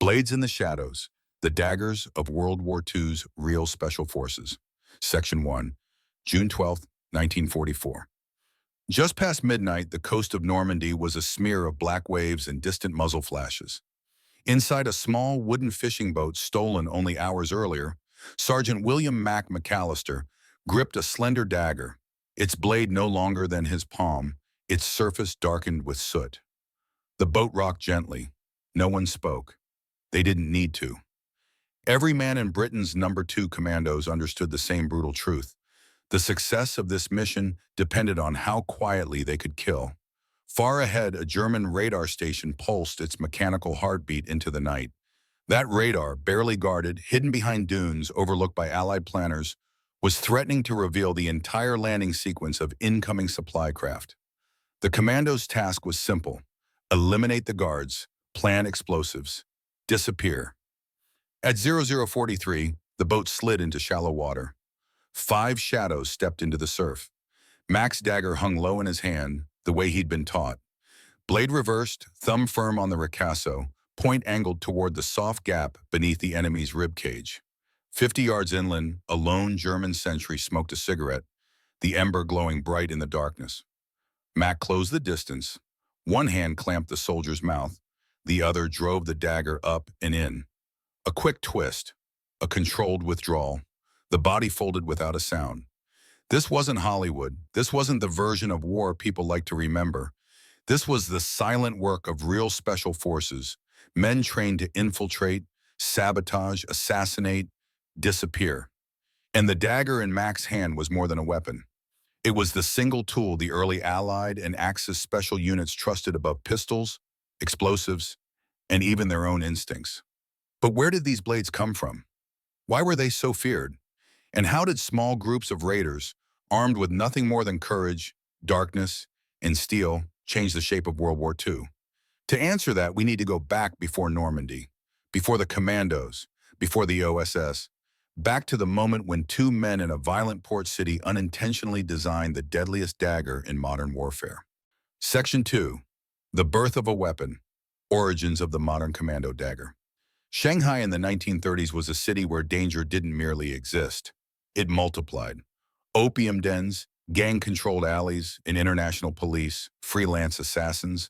Blades in the Shadows, the Daggers of World War II's Real Special Forces. Section 1, June 12, 1944. Just past midnight, the coast of Normandy was a smear of black waves and distant muzzle flashes. Inside a small wooden fishing boat stolen only hours earlier, Sergeant William Mac McAllister gripped a slender dagger, its blade no longer than his palm, its surface darkened with soot. The boat rocked gently. No one spoke. They didn't need to. Every man in Britain's #2 Commandos understood the same brutal truth. The success of this mission depended on how quietly they could kill. Far ahead, a German radar station pulsed its mechanical heartbeat into the night. That radar, barely guarded, hidden behind dunes overlooked by Allied planners, was threatening to reveal the entire landing sequence of incoming supply craft. The Commandos' task was simple: eliminate the guards, plant explosives, disappear. At 0043, the boat slid into shallow water. 5 shadows stepped into the surf. Mac's dagger hung low in his hand, the way he'd been taught. Blade reversed, thumb firm on the ricasso, point angled toward the soft gap beneath the enemy's ribcage. 50 yards inland, a lone German sentry smoked a cigarette, the ember glowing bright in the darkness. Mac closed the distance. One hand clamped the soldier's mouth. The other drove the dagger up and in. A quick twist, a controlled withdrawal. The body folded without a sound. This wasn't Hollywood. This wasn't the version of war people like to remember. This was the silent work of real special forces, men trained to infiltrate, sabotage, assassinate, disappear. And the dagger in Mac's hand was more than a weapon. It was the single tool the early Allied and Axis special units trusted above pistols, explosives, and even their own instincts. But where did these blades come from? Why were they so feared? And how did small groups of raiders, armed with nothing more than courage, darkness, and steel, change the shape of World War II? To answer that, we need to go back before Normandy, before the Commandos, before the OSS, back to the moment when 2 men in a violent port city unintentionally designed the deadliest dagger in modern warfare. Section 2, the birth of a weapon, origins of the modern commando dagger. Shanghai in the 1930s was a city where danger didn't merely exist. It multiplied. Opium dens, gang-controlled alleys, and international police, freelance assassins.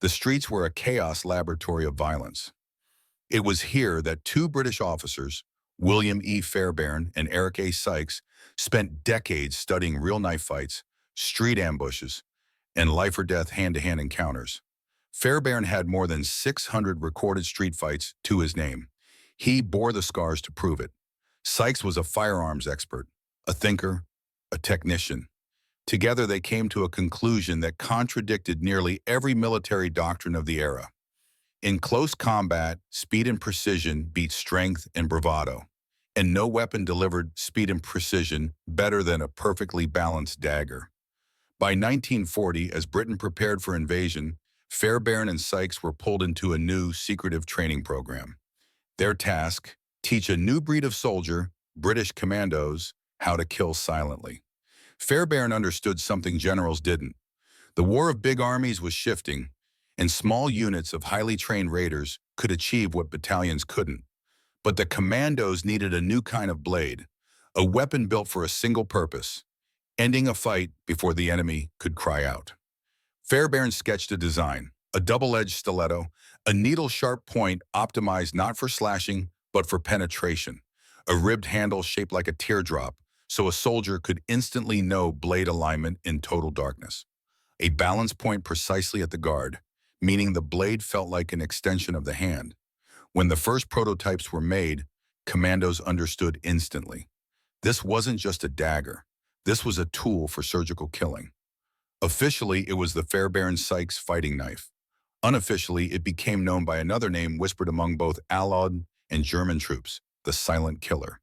The streets were a chaos laboratory of violence. It was here that 2 British officers, William E. Fairbairn and Eric A. Sykes, spent decades studying real knife fights, street ambushes, and life-or-death hand-to-hand encounters. Fairbairn had more than 600 recorded street fights to his name. He bore the scars to prove it. Sykes was a firearms expert, a thinker, a technician. Together they came to a conclusion that contradicted nearly every military doctrine of the era. In close combat, speed and precision beat strength and bravado, and no weapon delivered speed and precision better than a perfectly balanced dagger. By 1940, as Britain prepared for invasion, Fairbairn and Sykes were pulled into a new, secretive training program. Their task: teach a new breed of soldier, British Commandos, how to kill silently. Fairbairn understood something generals didn't. The war of big armies was shifting, and small units of highly trained raiders could achieve what battalions couldn't. But the Commandos needed a new kind of blade, a weapon built for a single purpose: ending a fight before the enemy could cry out. Fairbairn sketched a design: a double-edged stiletto, a needle-sharp point optimized not for slashing, but for penetration, a ribbed handle shaped like a teardrop, so a soldier could instantly know blade alignment in total darkness. A balance point precisely at the guard, meaning the blade felt like an extension of the hand. When the first prototypes were made, Commandos understood instantly. This wasn't just a dagger. This was a tool for surgical killing. Officially, it was the Fairbairn-Sykes fighting knife. Unofficially, it became known by another name whispered among both Allied and German troops: the Silent Killer.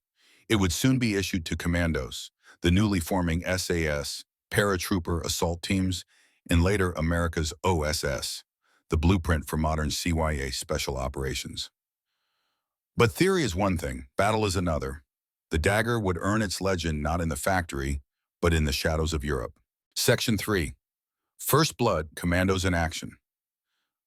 It would soon be issued to Commandos, the newly forming SAS, paratrooper assault teams, and later America's OSS, the blueprint for modern CYA special operations. But theory is one thing, battle is another. The dagger would earn its legend not in the factory, but in the shadows of Europe. Section 3. First Blood, Commandos in Action.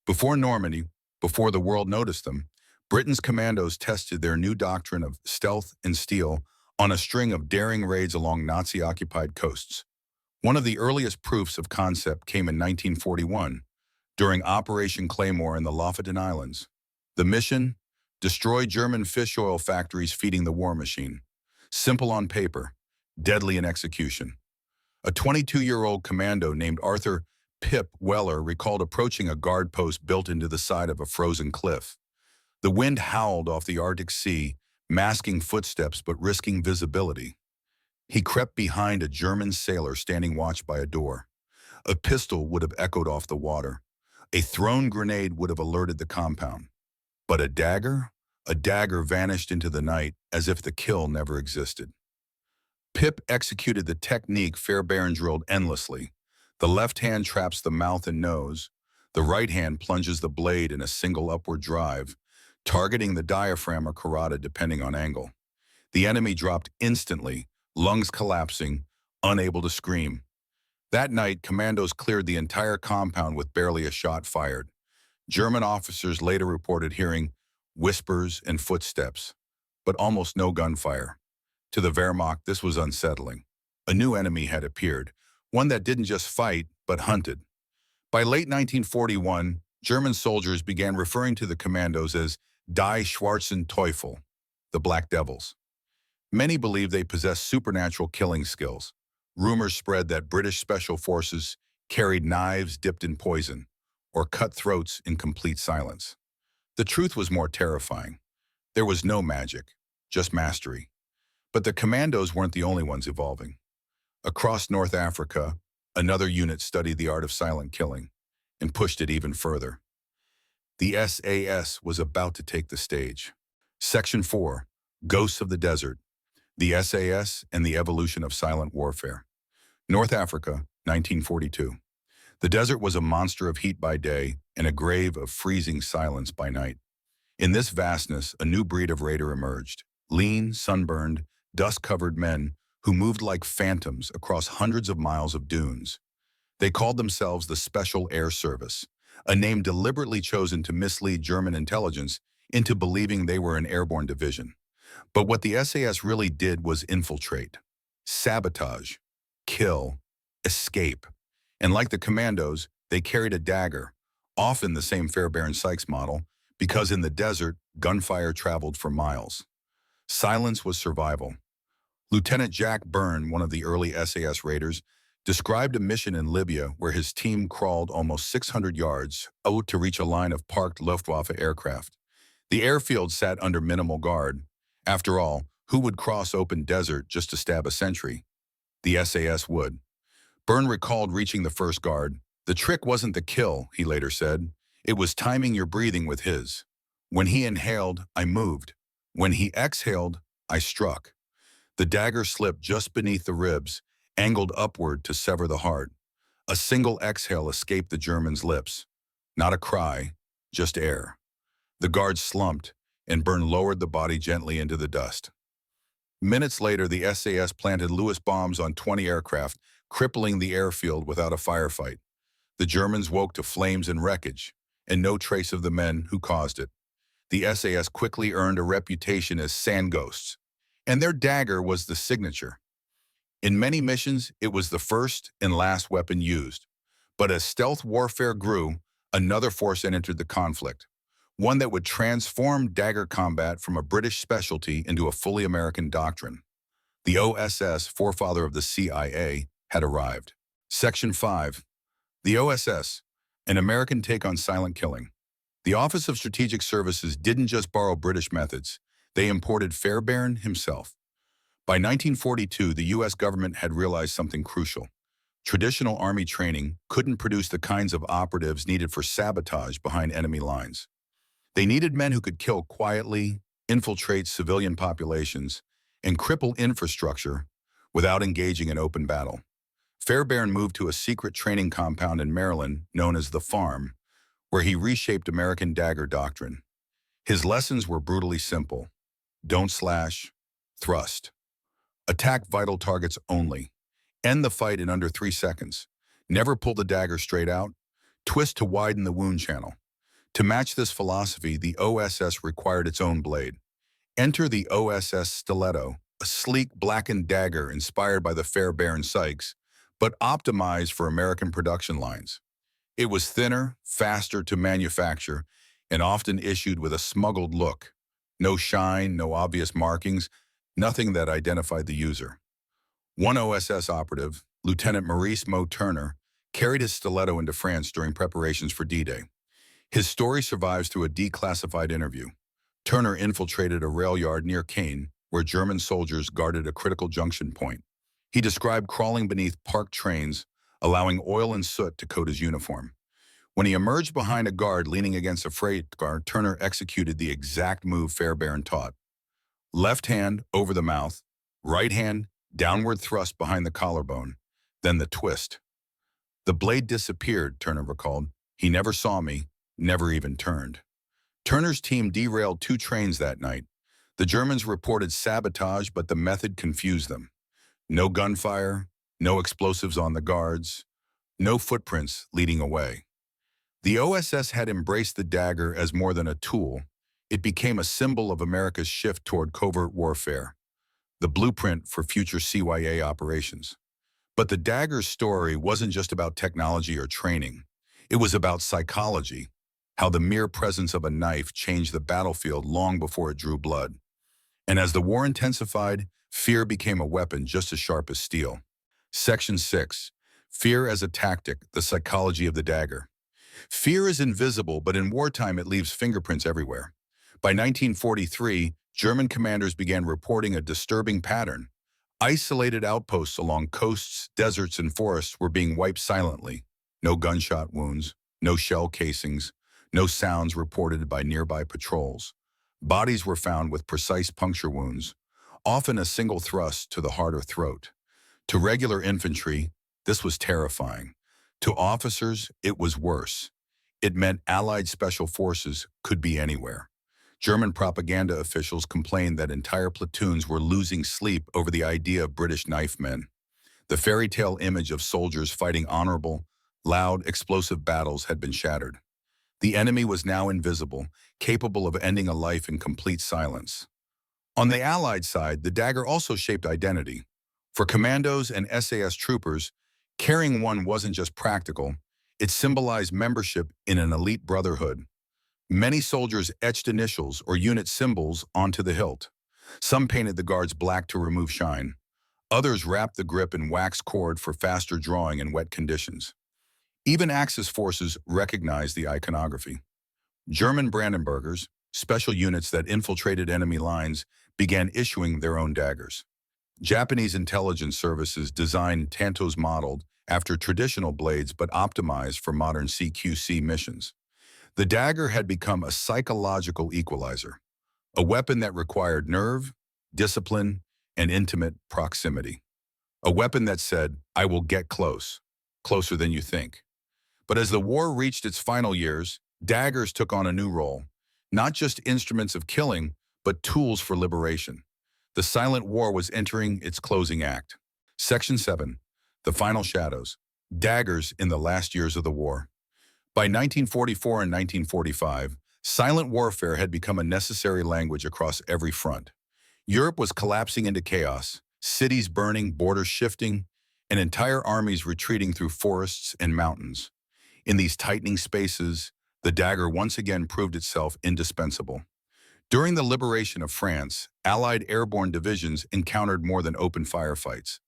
Before Normandy, before the world noticed them, Britain's commandos tested their new doctrine of stealth and steel on a string of daring raids along Nazi-occupied coasts. One of the earliest proofs of concept came in 1941, during Operation Claymore in the Lofoten Islands. The mission? Destroy German fish oil factories feeding the war machine. Simple on paper, deadly in execution. A 22-year-old commando named Arthur Pip Weller recalled approaching a guard post built into the side of a frozen cliff. The wind howled off the Arctic Sea, masking footsteps but risking visibility. He crept behind a German sailor standing watch by a door. A pistol would have echoed off the water. A thrown grenade would have alerted the compound. But a dagger? A dagger vanished into the night as if the kill never existed. Pip executed the technique Fairbairn drilled endlessly. The left hand traps the mouth and nose. The right hand plunges the blade in a single upward drive, targeting the diaphragm or carotid depending on angle. The enemy dropped instantly, lungs collapsing, unable to scream. That night, commandos cleared the entire compound with barely a shot fired. German officers later reported hearing whispers and footsteps, but almost no gunfire. To the Wehrmacht, this was unsettling. A new enemy had appeared, one that didn't just fight, but hunted. By late 1941, German soldiers began referring to the commandos as Die Schwarzen Teufel, the Black Devils. Many believed they possessed supernatural killing skills. Rumors spread that British special forces carried knives dipped in poison or cut throats in complete silence. The truth was more terrifying. There was no magic, just mastery. But the commandos weren't the only ones evolving. Across North Africa, another unit studied the art of silent killing and pushed it even further. The SAS was about to take the stage. Section 4, Ghosts of the Desert, the SAS and the Evolution of Silent Warfare. North Africa, 1942. The desert was a monster of heat by day and a grave of freezing silence by night. In this vastness, a new breed of raider emerged. Lean, sunburned, dust-covered men who moved like phantoms across hundreds of miles of dunes. They called themselves the Special Air Service, a name deliberately chosen to mislead German intelligence into believing they were an airborne division. But what the SAS really did was infiltrate, sabotage, kill, escape. And like the commandos, they carried a dagger, often the same Fairbairn Sykes model, because in the desert, gunfire traveled for miles. Silence was survival. Lieutenant Jack Byrne, one of the early SAS raiders, described a mission in Libya where his team crawled almost 600 yards out to reach a line of parked Luftwaffe aircraft. The airfield sat under minimal guard. After all, who would cross open desert just to stab a sentry? The SAS would. Byrne recalled reaching the first guard. The trick wasn't the kill, he later said. It was timing your breathing with his. When he inhaled, I moved. When he exhaled, I struck. The dagger slipped just beneath the ribs, angled upward to sever the heart. A single exhale escaped the German's lips. Not a cry, just air. The guard slumped, and Byrne lowered the body gently into the dust. Minutes later, the SAS planted Lewis bombs on 20 aircraft, crippling the airfield without a firefight. The Germans woke to flames and wreckage, and no trace of the men who caused it. The SAS quickly earned a reputation as sand ghosts, and their dagger was the signature. In many missions, it was the first and last weapon used. But as stealth warfare grew, another force entered the conflict, one that would transform dagger combat from a British specialty into a fully American doctrine. The OSS, forefather of the CIA, had arrived. Section 5. The OSS, an American take on silent killing. The Office of Strategic Services didn't just borrow British methods, they imported Fairbairn himself. By 1942, the U.S. government had realized something crucial. Traditional Army training couldn't produce the kinds of operatives needed for sabotage behind enemy lines. They needed men who could kill quietly, infiltrate civilian populations, and cripple infrastructure without engaging in open battle. Fairbairn moved to a secret training compound in Maryland known as the Farm, where he reshaped American dagger doctrine. His lessons were brutally simple. Don't slash, thrust. Attack vital targets only. End the fight in under 3 seconds. Never pull the dagger straight out. Twist to widen the wound channel. To match this philosophy, the OSS required its own blade. Enter the OSS Stiletto, a sleek blackened dagger inspired by the Fairbairn Sykes, but optimized for American production lines. It was thinner, faster to manufacture, and often issued with a smuggled look. No shine, no obvious markings, nothing that identified the user. One OSS operative, Lieutenant Maurice Mo Turner, carried his stiletto into France during preparations for D-Day. His story survives through a declassified interview. Turner infiltrated a rail yard near Caen, where German soldiers guarded a critical junction point. He described crawling beneath parked trains, allowing oil and soot to coat his uniform. When he emerged behind a guard leaning against a freight car, Turner executed the exact move Fairbairn taught. Left hand over the mouth, right hand downward thrust behind the collarbone, then the twist. The blade disappeared, Turner recalled. He never saw me, never even turned. Turner's team derailed 2 trains that night. The Germans reported sabotage, but the method confused them. No gunfire, no explosives on the guards, no footprints leading away. The OSS had embraced the dagger as more than a tool. It became a symbol of America's shift toward covert warfare, the blueprint for future CYA operations. But the dagger's story wasn't just about technology or training. It was about psychology, how the mere presence of a knife changed the battlefield long before it drew blood. And as the war intensified, fear became a weapon just as sharp as steel. Section 6. Fear as a tactic, the psychology of the dagger. Fear is invisible, but in wartime it leaves fingerprints everywhere. By 1943, German commanders began reporting a disturbing pattern. Isolated outposts along coasts, deserts, and forests were being wiped silently. No gunshot wounds, no shell casings, no sounds reported by nearby patrols. Bodies were found with precise puncture wounds, often a single thrust to the heart or throat. To regular infantry, this was terrifying. To officers, it was worse. It meant Allied special forces could be anywhere. German propaganda officials complained that entire platoons were losing sleep over the idea of British knife men. The fairy tale image of soldiers fighting honorable, loud, explosive battles had been shattered. The enemy was now invisible, capable of ending a life in complete silence. On the Allied side, the dagger also shaped identity. For Commandos and SAS troopers, carrying one wasn't just practical, it symbolized membership in an elite brotherhood. Many soldiers etched initials or unit symbols onto the hilt. Some painted the guards black to remove shine. Others wrapped the grip in wax cord for faster drawing in wet conditions. Even Axis forces recognized the iconography. German Brandenburgers, special units that infiltrated enemy lines, began issuing their own daggers. Japanese intelligence services designed Tantos modeled after traditional blades but optimized for modern CQC missions. The dagger had become a psychological equalizer, a weapon that required nerve, discipline, and intimate proximity. A weapon that said, "I will get close, closer than you think." But as the war reached its final years, daggers took on a new role, not just instruments of killing, but tools for liberation. The silent war was entering its closing act. Section 7. The Final Shadows. Daggers in the last years of the war. By 1944 and 1945, silent warfare had become a necessary language across every front. Europe was collapsing into chaos, cities burning, borders shifting, and entire armies retreating through forests and mountains. In these tightening spaces, the dagger once again proved itself indispensable. During the liberation of France, Allied airborne divisions encountered more than open firefights.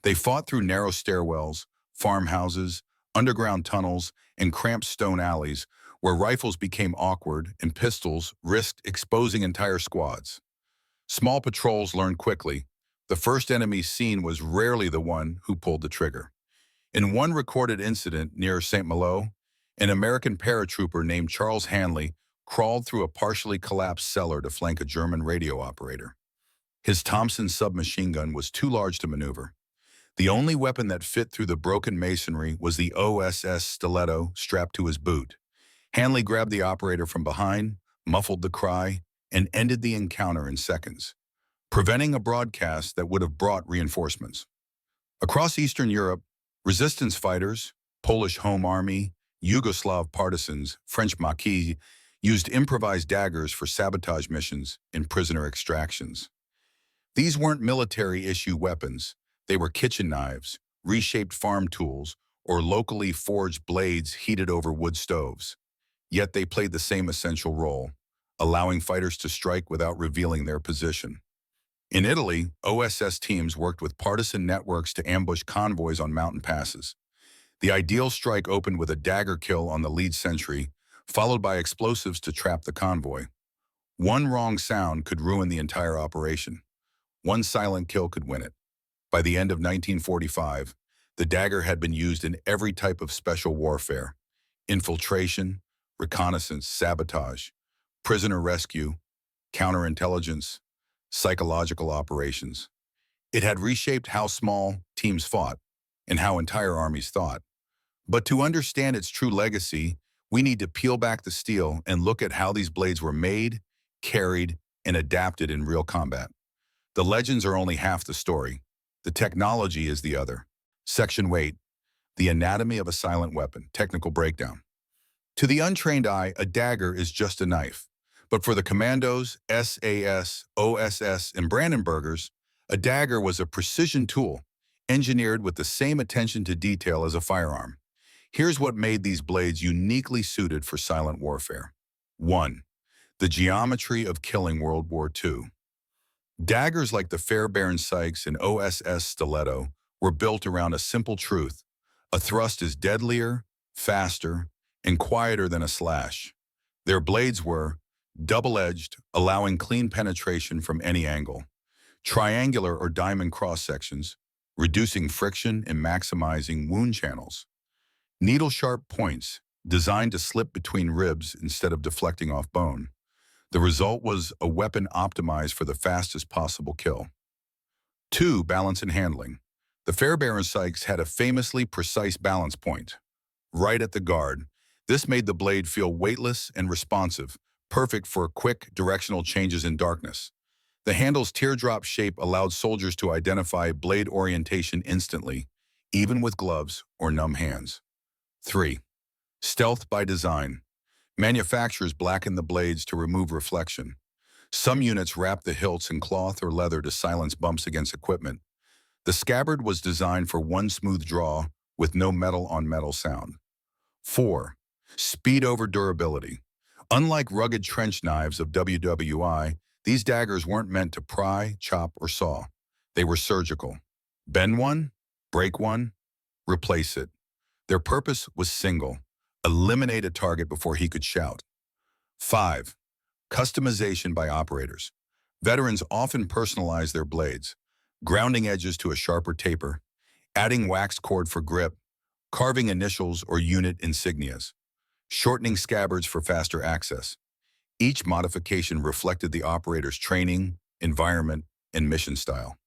They fought through narrow stairwells, farmhouses, underground tunnels, and cramped stone alleys where rifles became awkward and pistols risked exposing entire squads. Small patrols learned quickly. The first enemy seen was rarely the one who pulled the trigger. In one recorded incident near St. Malo, an American paratrooper named Charles Hanley crawled through a partially collapsed cellar to flank a German radio operator. His Thompson submachine gun was too large to maneuver. The only weapon that fit through the broken masonry was the OSS Stiletto strapped to his boot. Hanley grabbed the operator from behind, muffled the cry, and ended the encounter in seconds, preventing a broadcast that would have brought reinforcements. Across Eastern Europe, resistance fighters, Polish Home Army, Yugoslav partisans, French maquis, used improvised daggers for sabotage missions and prisoner extractions. These weren't military-issue weapons. They were kitchen knives, reshaped farm tools, or locally forged blades heated over wood stoves. Yet they played the same essential role, allowing fighters to strike without revealing their position. In Italy, OSS teams worked with partisan networks to ambush convoys on mountain passes. The ideal strike opened with a dagger kill on the lead sentry, followed by explosives to trap the convoy. One wrong sound could ruin the entire operation. One silent kill could win it. By the end of 1945, the dagger had been used in every type of special warfare: infiltration, reconnaissance, sabotage, prisoner rescue, counterintelligence, psychological operations. It had reshaped how small teams fought and how entire armies thought. But to understand its true legacy, we need to peel back the steel and look at how these blades were made, carried, and adapted in real combat. The legends are only half the story. The technology is the other. Section 8. The anatomy of a silent weapon. Technical breakdown. To the untrained eye, a dagger is just a knife. But for the Commandos, SAS, OSS, and Brandenburgers, a dagger was a precision tool, engineered with the same attention to detail as a firearm. Here's what made these blades uniquely suited for silent warfare. 1. The geometry of killing World War II. Daggers like the Fairbairn Sykes and OSS Stiletto were built around a simple truth: a thrust is deadlier, faster, and quieter than a slash. Their blades were double-edged, allowing clean penetration from any angle; triangular or diamond cross-sections, reducing friction and maximizing wound channels; needle-sharp points, designed to slip between ribs instead of deflecting off bone. The result was a weapon optimized for the fastest possible kill. 2. Balance and handling. The Fairbairn Sykes had a famously precise balance point, right at the guard. This made the blade feel weightless and responsive, perfect for quick directional changes in darkness. The handle's teardrop shape allowed soldiers to identify blade orientation instantly, even with gloves or numb hands. 3. Stealth by design. Manufacturers blackened the blades to remove reflection. Some units wrapped the hilts in cloth or leather to silence bumps against equipment. The scabbard was designed for one smooth draw with no metal-on-metal sound. 4. Speed over durability. Unlike rugged trench knives of WW2, these daggers weren't meant to pry, chop, or saw. They were surgical. Bend one, break one, replace it. Their purpose was single: eliminate a target before he could shout. 5. Customization by operators. Veterans often personalize their blades, grounding edges to a sharper taper, adding waxed cord for grip, carving initials or unit insignias, shortening scabbards for faster access. Each modification reflected the operator's training, environment, and mission style.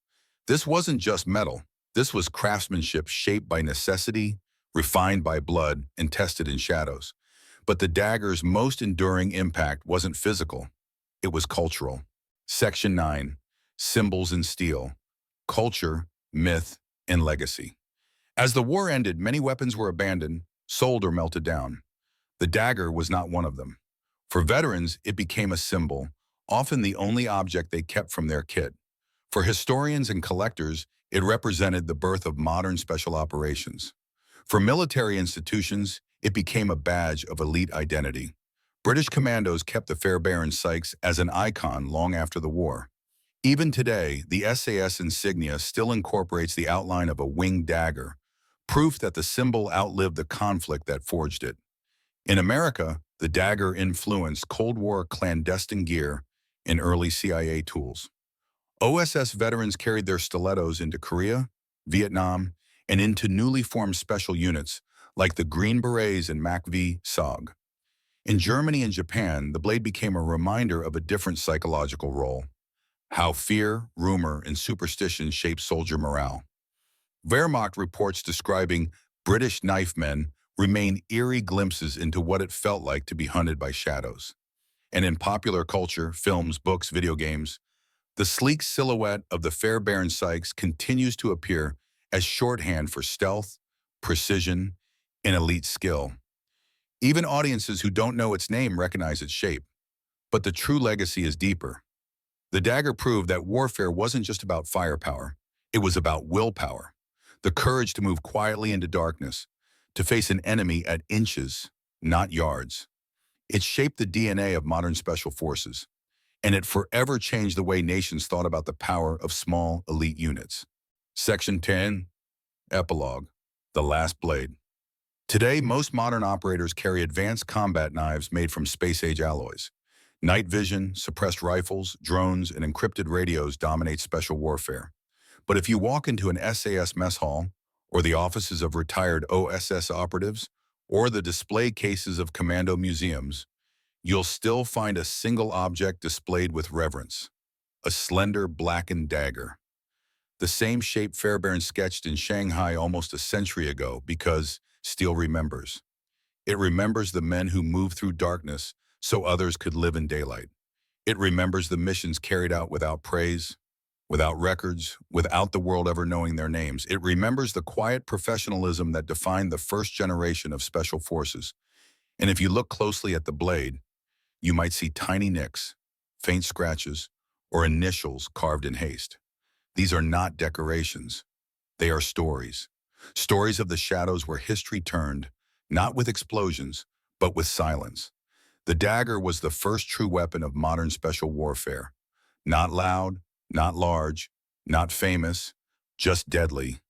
This wasn't just metal. This was craftsmanship shaped by necessity, refined by blood, and tested in shadows. But the dagger's most enduring impact wasn't physical. It was cultural. Section 9. Symbols in steel. Culture, myth, and legacy. As the war ended, many weapons were abandoned, sold, or melted down. The dagger was not one of them. For veterans, it became a symbol, often the only object they kept from their kit. For historians and collectors, it represented the birth of modern special operations. For military institutions, it became a badge of elite identity. British Commandos kept the Fairbairn Sykes as an icon long after the war. Even today, the SAS insignia still incorporates the outline of a winged dagger, proof that the symbol outlived the conflict that forged it. In America, the dagger influenced Cold War clandestine gear and early CIA tools. OSS veterans carried their stilettos into Korea, Vietnam, and into newly formed special units like the Green Berets and MACV SOG. In Germany and Japan, the blade became a reminder of a different psychological role: how fear, rumor, and superstition shape soldier morale. Wehrmacht reports describing British knife men remain eerie glimpses into what it felt like to be hunted by shadows. And in popular culture, films, books, video games, the sleek silhouette of the Fairbairn Sykes continues to appear as shorthand for stealth, precision, and elite skill. Even audiences who don't know its name recognize its shape. But the true legacy is deeper. The dagger proved that warfare wasn't just about firepower. It was about willpower, the courage to move quietly into darkness, to face an enemy at inches, not yards. It shaped the DNA of modern special forces, and it forever changed the way nations thought about the power of small, elite units. Section 10, Epilogue, The Last Blade. Today, most modern operators carry advanced combat knives made from space-age alloys. Night vision, suppressed rifles, drones, and encrypted radios dominate special warfare. But if you walk into an SAS mess hall, or the offices of retired OSS operatives, or the display cases of commando museums, you'll still find a single object displayed with reverence: a slender, blackened dagger. The same shape Fairbairn sketched in Shanghai almost a century ago because steel remembers. It remembers the men who moved through darkness so others could live in daylight. It remembers the missions carried out without praise, without records, without the world ever knowing their names. It remembers the quiet professionalism that defined the first generation of special forces. And if you look closely at the blade, you might see tiny nicks, faint scratches, or initials carved in haste. These are not decorations. They are stories. Stories of the shadows where history turned, not with explosions, but with silence. The dagger was the first true weapon of modern special warfare. Not loud, not large, not famous, just deadly,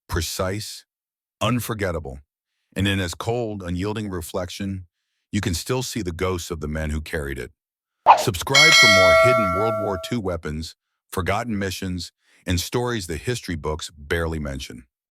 precise, unforgettable. And in its cold, unyielding reflection, you can still see the ghosts of the men who carried it. Subscribe for more hidden World War II weapons, forgotten missions, and stories the history books barely mention.